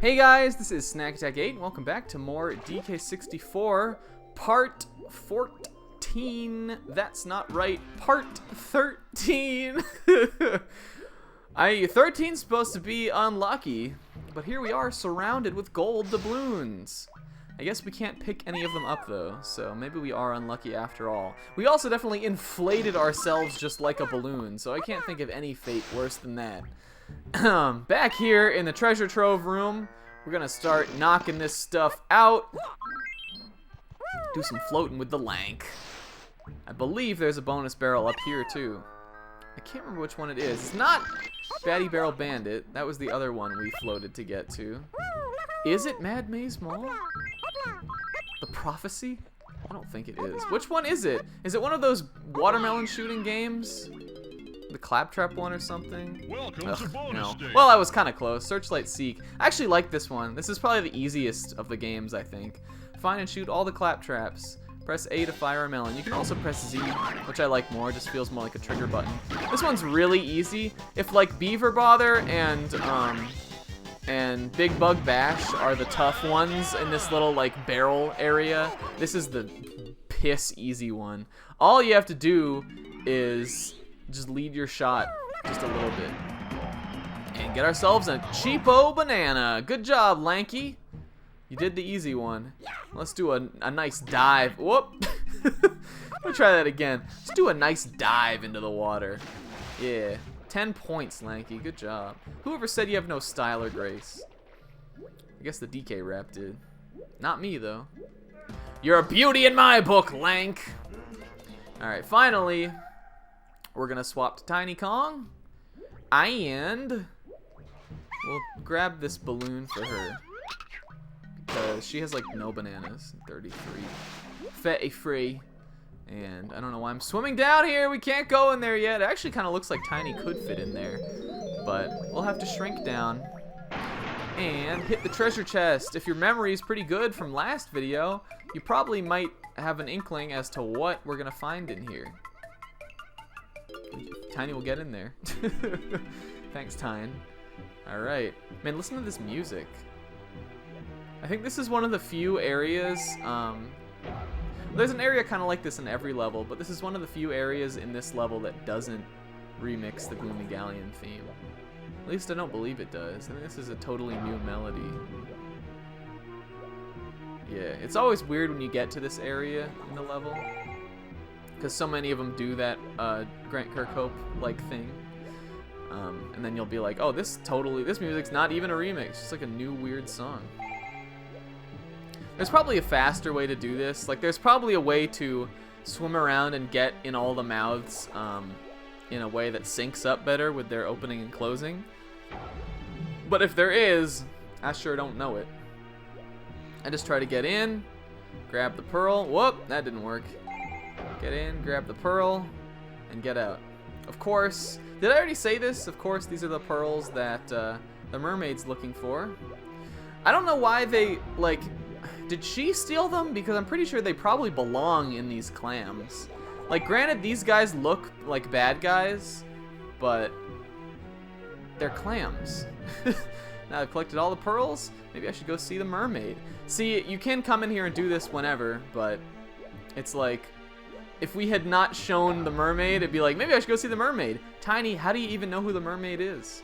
Hey guys, this is Snack Attack 8, and welcome back to more DK64 Part 14. That's not right, Part 13. 13's supposed to be unlucky, but here we are surrounded with gold doubloons. I guess we can't pick any of them up though, so maybe we are unlucky after all. We also definitely inflated ourselves just like a balloon, so I can't think of any fate worse than that. Back here in the treasure trove room, we're gonna start knocking this stuff out. Do some floating with the lank. I believe there's a bonus barrel up here too. I can't remember which one it is. It's not Batty Barrel Bandit. That was the other one we floated to get to. Is it Mad Maze Mall? The Prophecy? I don't think it is. Which one is it? Is it one of those watermelon shooting games? The Claptrap one or something? Welcome to bonus No. stage. Well, I was kind of close. Searchlight Seek. I actually like this one. This is probably the easiest of the games, I think. Find and shoot all the Claptraps. Press A to fire a melon. You can also press Z, which I like more. It just feels more like a trigger button. This one's really easy. If like Beaver Bother and Big Bug Bash are the tough ones in this little like barrel area, this is the piss easy one. All you have to do is just lead your shot just a little bit and get ourselves a cheapo banana. Good job, Lanky. You did the easy one. Let's do a nice dive. Whoop. Let's try that again. Let's do a nice dive into the water. Yeah. 10 points, Lanky. Good job. Whoever said you have no style or grace? I guess the DK rap did. Not me, though. You're a beauty in my book, Lank. Alright, finally, we're going to swap to Tiny Kong. And we'll grab this balloon for her. Because she has, like, no bananas. 33. Fatty free. And I don't know why I'm swimming down here. We can't go in there yet. It actually kind of looks like Tiny could fit in there. But we'll have to shrink down and hit the treasure chest. If your memory is pretty good from last video, you probably might have an inkling as to what we're going to find in here. Tiny will get in there. Thanks, Tyne. Alright. Man, listen to this music. I think this is one of the few areas... there's an area kind of like this in every level, but this is one of the few areas in this level that doesn't remix the Gloomy Galleon theme. At least I don't believe it does. I think this is a totally new melody. Yeah, it's always weird when you get to this area in the level, because so many of them do that Grant Kirkhope-like thing. And then you'll be like, oh, this music's not even a remix. It's just like a new weird song. There's probably a faster way to do this. Like, there's probably a way to swim around and get in all the mouths in a way that syncs up better with their opening and closing. But if there is, I sure don't know it. I just try to get in, grab the pearl. Whoop, that didn't work. Get in, grab the pearl, and get out. Of course, did I already say this? Of course, these are the pearls that the mermaid's looking for. I don't know why they, like... Did she steal them? Because I'm pretty sure they probably belong in these clams. Like, granted, these guys look like bad guys, but they're clams. Now I've collected all the pearls, maybe I should go see the mermaid. See, you can come in here and do this whenever, but it's like, if we had not shown the mermaid, it'd be like, maybe I should go see the mermaid. Tiny, how do you even know who the mermaid is?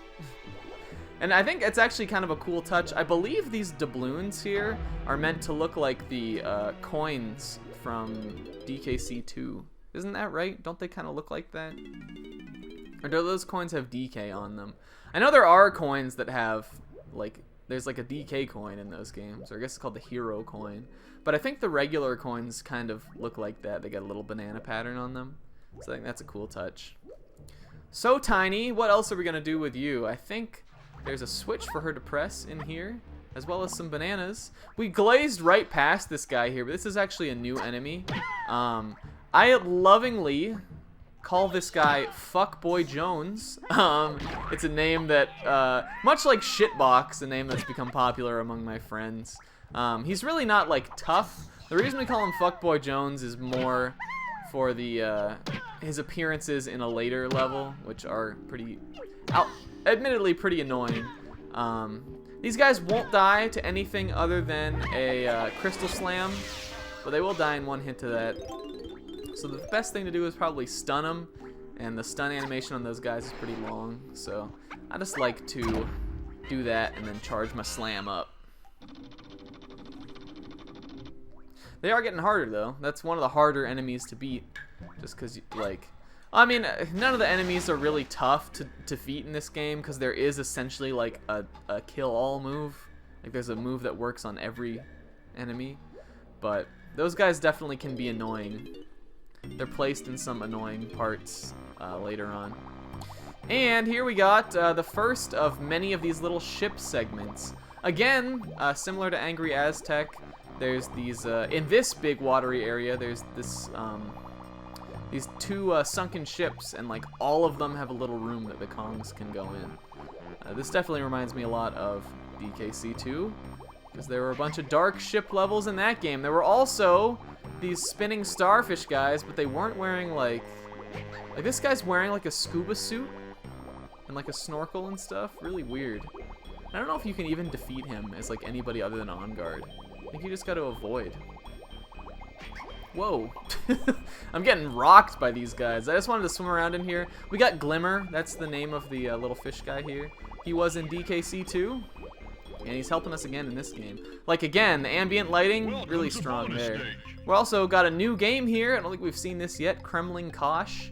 And I think it's actually kind of a cool touch. I believe these doubloons here are meant to look like the coins from DKC2. Isn't that right? Don't they kind of look like that? Or do those coins have DK on them? I know there are coins that have, like, there's like a DK coin in those games. Or I guess it's called the hero coin. But I think the regular coins kind of look like that. They got a little banana pattern on them. So I think that's a cool touch. So, Tiny, what else are we going to do with you? I think... there's a switch for her to press in here, as well as some bananas. We glazed right past this guy here, but this is actually a new enemy. I lovingly call this guy Fuckboy Jones. It's a name that, much like Shitbox, a name that's become popular among my friends. He's really not, like, tough. The reason we call him Fuckboy Jones is more for the his appearances in a later level, which are pretty, admittedly pretty annoying. These guys won't die to anything other than a crystal slam, but they will die in one hit to that. So the best thing to do is probably stun them, and the stun animation on those guys is pretty long, so I just like to do that and then charge my slam up. They are getting harder though. That's one of the harder enemies to beat, just because, like, I mean, none of the enemies are really tough to defeat in this game, because there is essentially like a kill-all move. Like, there's a move that works on every enemy, but those guys definitely can be annoying. They're placed in some annoying parts later on. And here we got the first of many of these little ship segments. Again, similar to Angry Aztec, there's these, in this big watery area, there's this, these two sunken ships, and like all of them have a little room that the Kongs can go in. This definitely reminds me a lot of DKC2, because there were a bunch of dark ship levels in that game. There were also these spinning starfish guys, but they weren't wearing like this guy's wearing like a scuba suit and like a snorkel and stuff. Really weird. I don't know if you can even defeat him as like anybody other than On Guard. I think you just got to avoid. Whoa. I'm getting rocked by these guys. I just wanted to swim around in here. We got Glimmer. That's the name of the little fish guy here. He was in DKC2. And he's helping us again in this game. Like, again, the ambient lighting, really strong there. We also got a new game here. I don't think we've seen this yet. Kremling Kosh.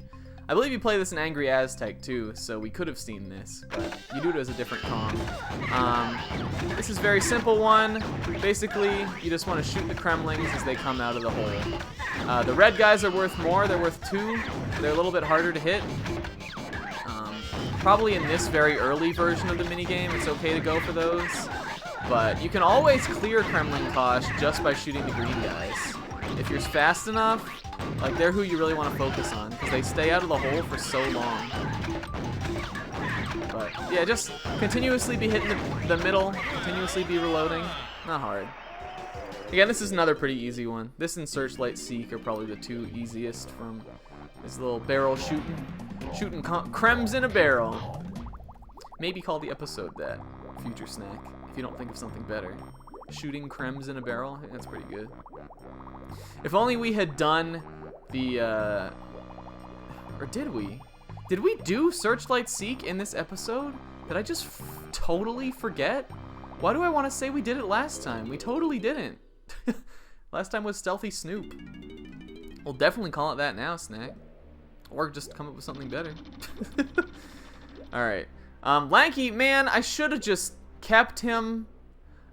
I believe you play this in Angry Aztec too, so we could have seen this, but you do it as a different Kong. This is a very simple one. Basically, you just want to shoot the Kremlings as they come out of the hole. The red guys are worth more. They're worth 2. They're a little bit harder to hit. Probably in this very early version of the minigame, it's okay to go for those. But you can always clear Kremling Kosh just by shooting the green guys. If you're fast enough, like, they're who you really want to focus on, because they stay out of the hole for so long. But yeah, just continuously be hitting the middle, continuously be reloading. Not hard. Again, this is another pretty easy one. This and Searchlight Seek are probably the 2 easiest from this little barrel shooting. Shooting Krems in a barrel. Maybe call the episode that. Future snack. If you don't think of something better. Shooting Krems in a barrel. I think that's pretty good. If only we had done the, or did we? Did we do Searchlight Seek in this episode? Did I just totally forget? Why do I want to say we did it last time? We totally didn't. Last time was Stealthy Snoop. We'll definitely call it that now, Snack. Or just come up with something better. Alright. Lanky, man, I should have just kept him.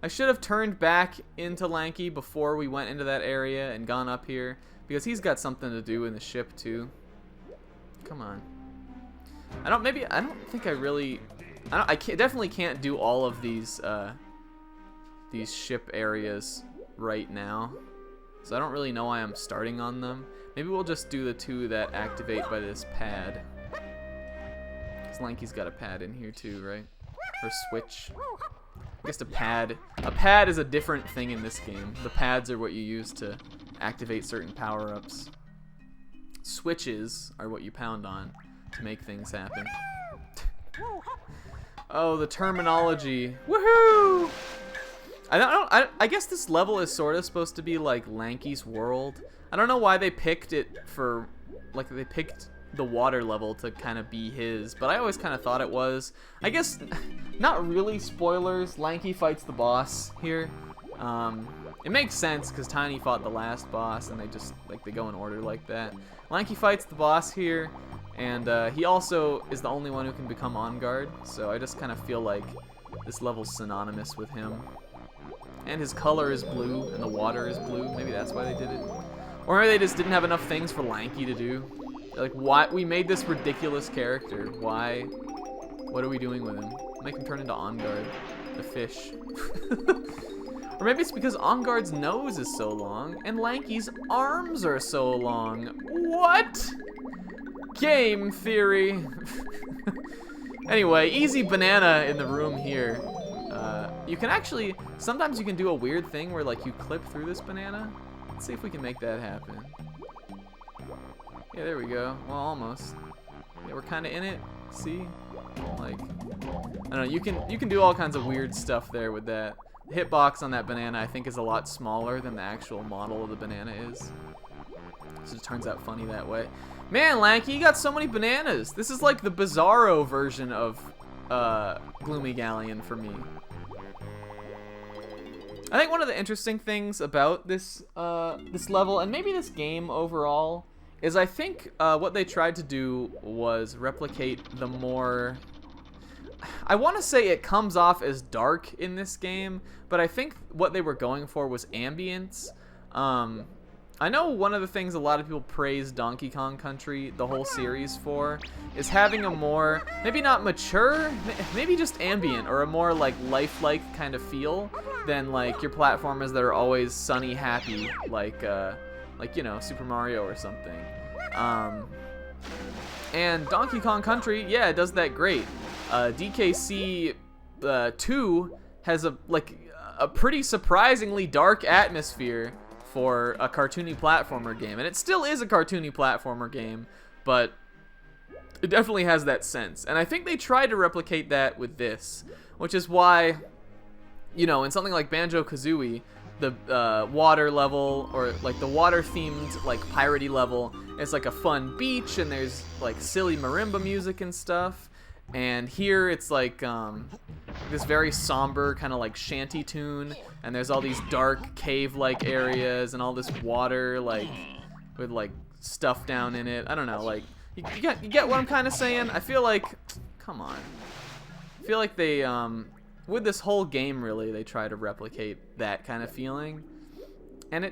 I should have turned back into Lanky before we went into that area and gone up here, because he's got something to do in the ship too. Come on. I don't think I really, definitely can't do all of these ship areas right now. So I don't really know why I'm starting on them. Maybe we'll just do the 2 that activate by this pad. Because Lanky's got a pad in here too, right? Or switch. I guess a pad is a different thing in this game. The pads are what you use to activate certain power-ups. Switches are what you pound on to make things happen. Oh, the terminology. Woohoo! I guess this level is sort of supposed to be like Lanky's world. I don't know why they picked it for, like, they picked the water level to kind of be his, but I always kind of thought it was. I guess, not really spoilers, Lanky fights the boss here. It makes sense because Tiny fought the last boss, and they just, like, they go in order like that. Lanky fights the boss here, and he also is the only one who can become On Guard, so I just kind of feel like this level's synonymous with him. And his color is blue, and the water is blue. Maybe that's why they did it. Or maybe they just didn't have enough things for Lanky to do. Like, why we made this ridiculous character? Why? What are we doing with him? Make him turn into On Guard, the fish. Or maybe it's because On Guard's nose is so long and Lanky's arms are so long. What? Game theory. Anyway, easy banana in the room here. You can actually, sometimes you can do a weird thing where, like, you clip through this banana. Let's see if we can make that happen. Yeah, there we go. Well, almost. Yeah, we're kind of in it. See? Like, I don't know, you can do all kinds of weird stuff there with that. The hitbox on that banana, I think, is a lot smaller than the actual model of the banana is. So it turns out funny that way. Man, Lanky, you got so many bananas. This is like the Bizarro version of Gloomy Galleon for me. I think one of the interesting things about this this level, and maybe this game overall, is I think what they tried to do was replicate the more... I want to say it comes off as dark in this game, but I think what they were going for was ambience. I know one of the things a lot of people praise Donkey Kong Country, the whole series, for, is having a more, maybe not mature, maybe just ambient, or a more like lifelike kind of feel than like your platformers that are always sunny, happy, like you know, Super Mario or something. And Donkey Kong Country, yeah, it does that great. DKC 2 has a pretty surprisingly dark atmosphere for a cartoony platformer game, and it still is a cartoony platformer game, but it definitely has that sense. And I think they tried to replicate that with this, which is why, you know, in something like Banjo-Kazooie, the water level, or like the water themed like piratey level, is like a fun beach, and there's like silly marimba music and stuff. And here it's like this very somber kind of like shanty tune, and there's all these dark cave-like areas and all this water like with like stuff down in it. I don't know, like you get what I'm kind of saying? I feel like, come on, I feel like they with this whole game really they try to replicate that kind of feeling, and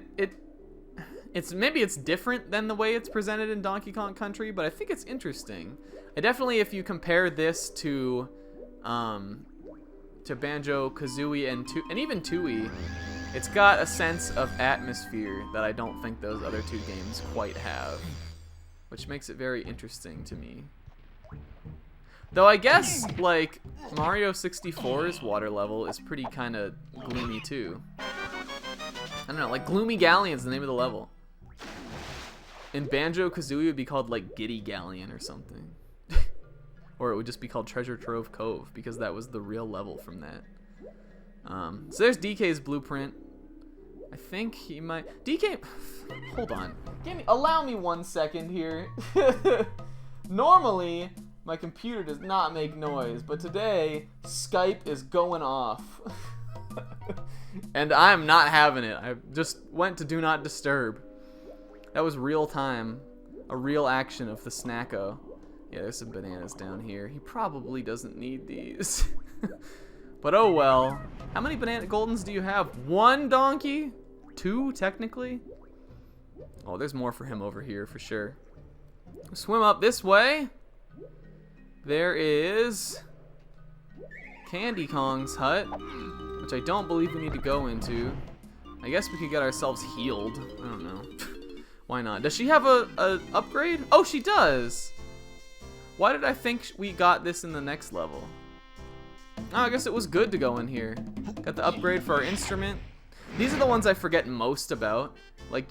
it's maybe it's different than the way it's presented in Donkey Kong Country, but I think it's interesting. I definitely, if you compare this to Banjo-Kazooie and even Tooie, it's got a sense of atmosphere that I don't think those other two games quite have, which makes it very interesting to me. Though I guess like Mario 64's water level is pretty kind of gloomy too. I don't know, like Gloomy Galleon's the name of the level. In Banjo-Kazooie it would be called like Giddy Galleon or something. Or it would just be called Treasure Trove Cove, because that was the real level from that. So there's DK's blueprint. I think he might... DK... Hold on. Allow me 1 second here. Normally, my computer does not make noise, but today, Skype is going off. And I'm not having it. I just went to Do Not Disturb. That was real time. A real action of the Snacko. Yeah, there's some bananas down here. He probably doesn't need these. But oh well. How many banana goldens do you have? 1 donkey? 2, technically? Oh, there's more for him over here for sure. Swim up this way. There is Candy Kong's hut, which I don't believe we need to go into. I guess we could get ourselves healed. I don't know. Why not? Does she have a upgrade? Oh, she does. Why did I think we got this in the next level? Oh, I guess it was good to go in here. Got the upgrade for our instrument. These are the ones I forget most about. Like,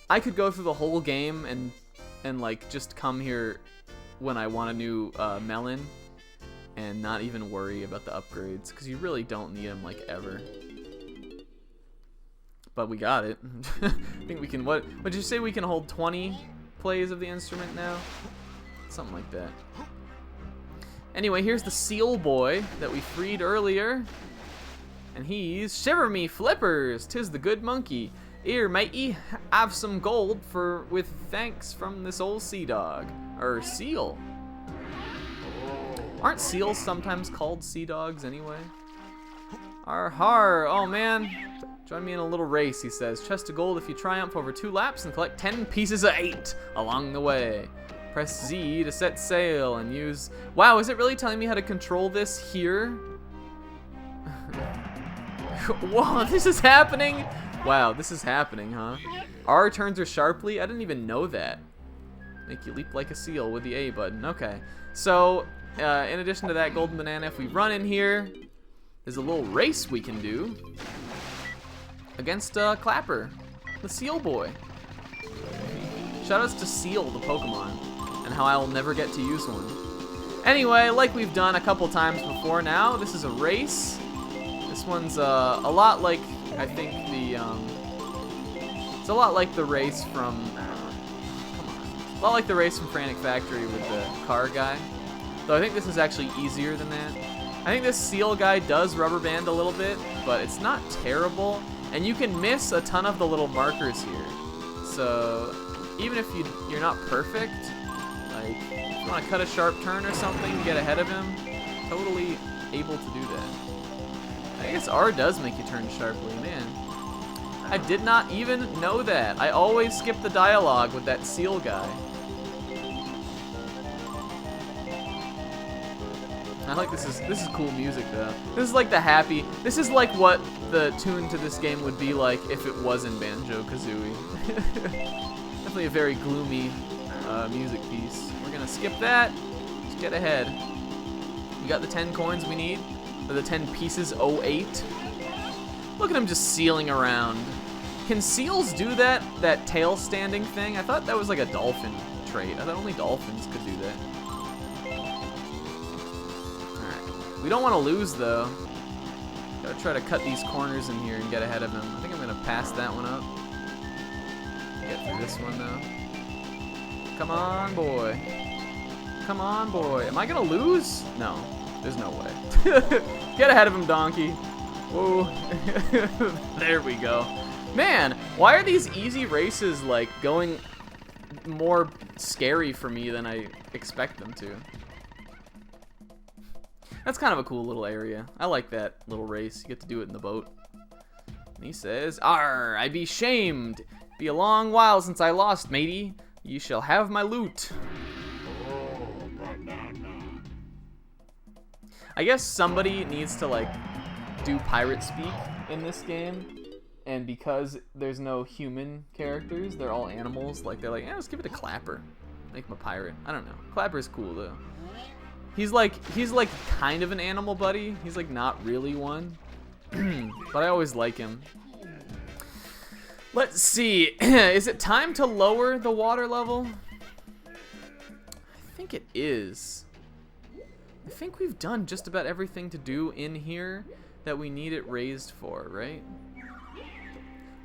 I could go through the whole game and like just come here when I want a new melon and not even worry about the upgrades, because you really don't need them like ever. But we got it. I think we can, what did you say, we can hold 20 plays of the instrument now? Something like that. Anyway, here's the seal boy that we freed earlier. And he's, shiver me flippers, 'tis the good monkey. Here, matey, have some gold with thanks from this old sea dog. Or seal. Aren't seals sometimes called sea dogs anyway? Har, oh man. Join me in a little race, he says. Chest of gold if you triumph over 2 laps and collect 10 pieces of 8 along the way. Press Z to set sail and use... Wow, is it really telling me how to control this here? Whoa, this is happening? Wow, this is happening, huh? R turns her sharply? I didn't even know that. Make you leap like a seal with the A button. Okay. So, in addition to that golden banana, if we run in here, there's a little race we can do against Clapper, the seal boy. Shoutouts to Seal, the Pokemon, and how I will never get to use one. Anyway, like we've done a couple times before now, this is a race. This one's a lot like, I think, it's a lot like the race from, a lot like the race from Frantic Factory with the car guy. Though I think this is actually easier than that. I think this seal guy does rubber band a little bit, but it's not terrible. And you can miss a ton of the little markers here. So even if you're not perfect, like if you want to cut a sharp turn or something, get ahead of him, totally able to do that. I guess R does make you turn sharply, man. I did not even know that. I always skip the dialogue with that seal guy. I like this is cool music though. This is like the happy. This is like what the tune to this game would be like if it was in Banjo-Kazooie. Definitely a very gloomy music piece. We're gonna skip that. Just get ahead. We got the 10 coins we need. Or the 10 pieces 08. Look at him just sealing around. Can seals do that tail standing thing? I thought that was like a dolphin trait. I thought only dolphins could do that. We don't want to lose, though. Gotta try to cut these corners in here and get ahead of him. I think I'm gonna pass that one up. Get through this one, though. Come on, boy. Come on, boy. Am I gonna lose? No. There's no way. Get ahead of him, donkey. Whoa. There we go. Man, why are these easy races, like, going more scary for me than I expect them to? That's kind of a cool little area. I like that little race. You get to do it in the boat. And he says, "Arr, I be shamed. Be a long while since I lost, matey. You shall have my loot." I guess somebody needs to, like, do pirate speak in this game. And because there's no human characters, they're all animals. Like, they're like, let's give it to Clapper. Make him a pirate. I don't know. Clapper's cool, though. He's like kind of an animal buddy. He's like not really one. But I always like him. Let's see. Is it time to lower the water level? I think it is. I think we've done just about everything to do in here that we need it raised for, right?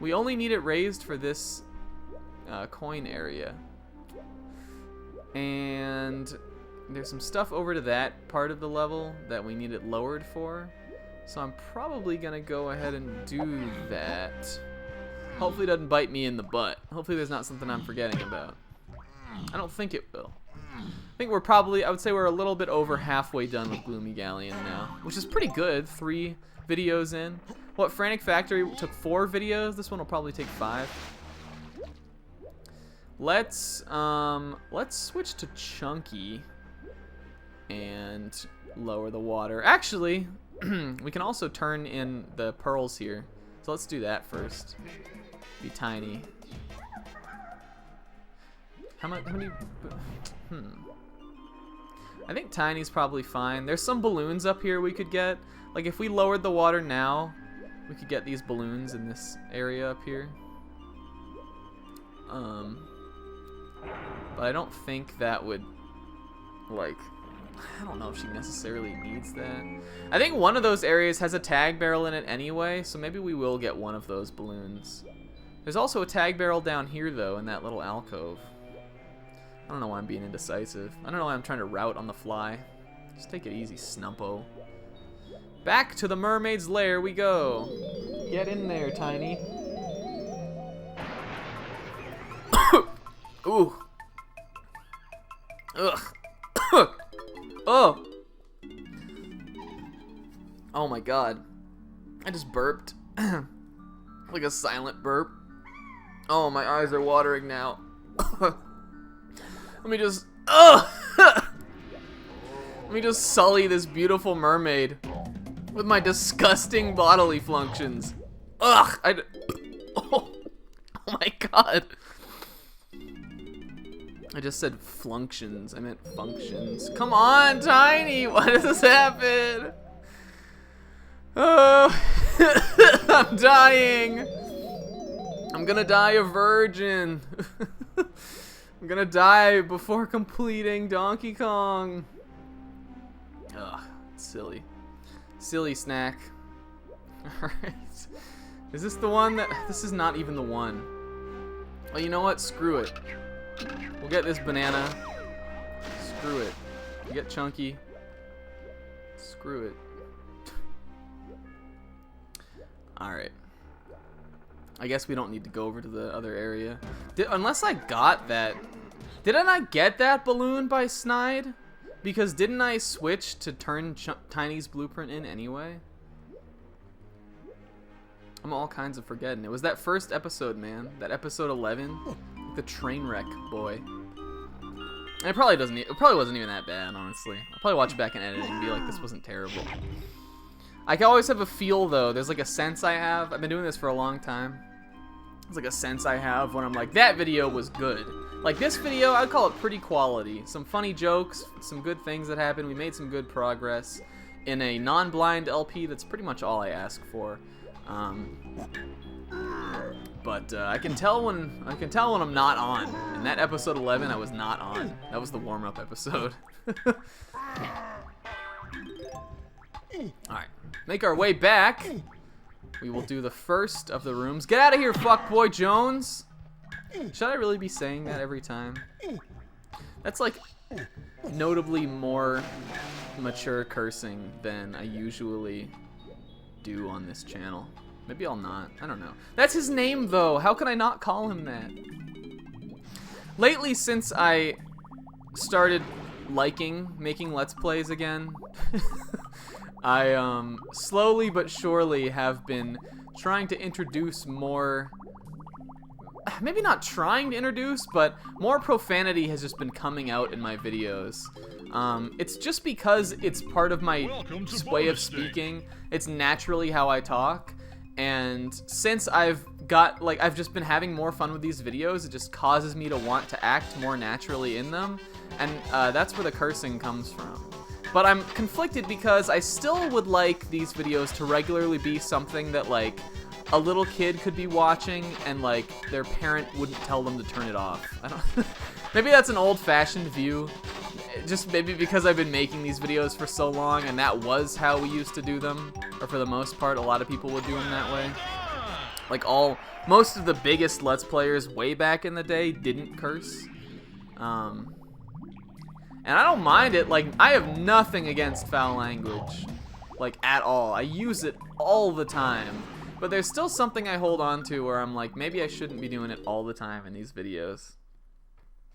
We only need it raised for this coin area. And there's some stuff over to that part of the level that we need it lowered for. So I'm probably going to go ahead and do that. Hopefully it doesn't bite me in the butt. Hopefully there's not something I'm forgetting about. I don't think it will. I think we're probably, I would say we're a little bit over halfway done with Gloomy Galleon now, which is pretty good. 3 videos in. What, Frantic Factory took 4 videos? This one will probably take 5. Let's switch to Chunky and lower the water. Actually, we can also turn in the pearls here. So let's do that first. Be tiny. How many? I think tiny's probably fine. There's some balloons up here we could get. Like if we lowered the water now, we could get these balloons in this area up here. But I don't think that would, like, I don't know if she necessarily needs that. I think one of those areas has a tag barrel in it anyway, so maybe we will get one of those balloons. There's also a tag barrel down here, though, in that little alcove. I don't know why I'm being indecisive. I don't know why I'm trying to route on the fly. Just take it easy, Snumpo. Back to the mermaid's lair we go. Get in there, Tiny. Ooh. Ugh. Oh. Oh my god. I just burped. Like a silent burp. Oh, my eyes are watering now. Let me just... Let me just sully this beautiful mermaid with my disgusting bodily functions. Ugh! Oh my god. I just said flunctions. I meant functions. Come on, Tiny! Why does this happen? Oh, I'm dying. I'm gonna die a virgin. I'm gonna die before completing Donkey Kong. silly. Silly snack. Alright. Is this the one that... This is not even the one. Well, you know what? Screw it. We'll get this banana. Screw it. You get chunky. Screw it. Alright. I guess we don't need to go over to the other area. Unless I got that... Didn't I get that balloon by Snide? Because didn't I switch to turn Tiny's blueprint in anyway? I'm all kinds of forgetting. It was that first episode, man. That episode 11. The train wreck boy. And it probably doesn't. It probably wasn't even that bad, honestly. I'll probably watch it back in editing and be like, this wasn't terrible. I can always have a feel, though. There's like a sense I have. I've been doing this for a long time. There's like a sense I have when I'm like, that video was good. Like this video, I'd call it pretty quality. Some funny jokes, some good things that happened. We made some good progress in a non-blind LP. That's pretty much all I ask for. But I can tell when I'm not on. In that episode 11, I was not on. That was the warm-up episode. All right, make our way back. We will do the first of the rooms. Get out of here, fuckboy Jones. Should I really be saying that every time? That's like notably more mature cursing than I usually do on this channel. Maybe I'll not. I don't know. That's his name, though. How can I not call him that? Lately, since I started liking making Let's Plays again, I slowly but surely have been trying to introduce more... Maybe not trying to introduce, but more profanity has just been coming out in my videos. It's just because it's part of my way of speaking. It's naturally how I talk. And since I've just been having more fun with these videos, it just causes me to want to act more naturally in them. And that's where the cursing comes from. But I'm conflicted because I still would like these videos to regularly be something that, like, a little kid could be watching and, like, their parent wouldn't tell them to turn it off. I don't... Maybe that's an old-fashioned view. Just maybe because I've been making these videos for so long and that was how we used to do them. Or for the most part, a lot of people would do them that way. Like, most of the biggest Let's Players way back in the day didn't curse. And I don't mind it. Like, I have nothing against foul language. Like, at all. I use it all the time. But there's still something I hold on to where I'm like, maybe I shouldn't be doing it all the time in these videos.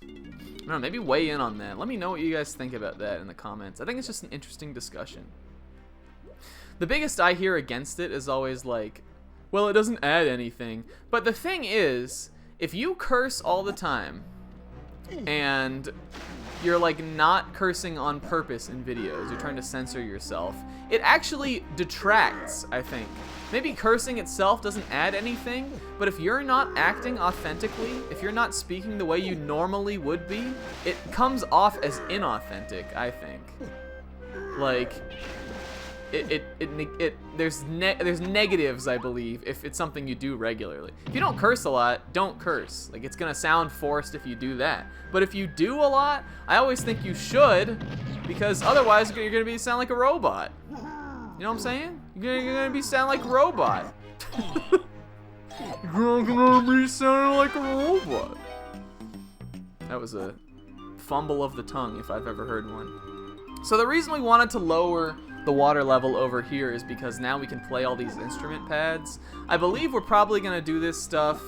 I don't know, maybe weigh in on that. Let me know what you guys think about that in the comments. I think it's just an interesting discussion. The biggest I hear against it is always like, well, it doesn't add anything. But the thing is, if you curse all the time, and you're like not cursing on purpose in videos, you're trying to censor yourself, it actually detracts, I think. Maybe cursing itself doesn't add anything, but if you're not acting authentically, if you're not speaking the way you normally would be, it comes off as inauthentic, I think. Like, there's negatives, I believe, if it's something you do regularly. If you don't curse a lot, don't curse. Like, it's gonna sound forced if you do that. But if you do a lot, I always think you should, because otherwise you're gonna sound like a robot. You know what I'm saying? You're gonna sound like a robot. You're gonna be sounding like a robot. That was a fumble of the tongue, if I've ever heard one. So the reason we wanted to lower the water level over here is because now we can play all these instrument pads. I believe we're probably gonna do this stuff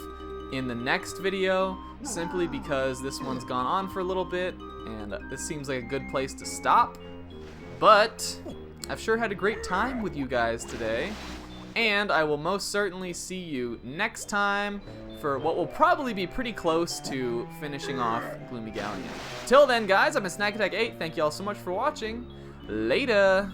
in the next video, simply because this one's gone on for a little bit, and this seems like a good place to stop. But I've sure had a great time with you guys today, and I will most certainly see you next time for what will probably be pretty close to finishing off Gloomy Galleon. Till then, guys, I've been Snack Attack 8. Thank you all so much for watching. Later!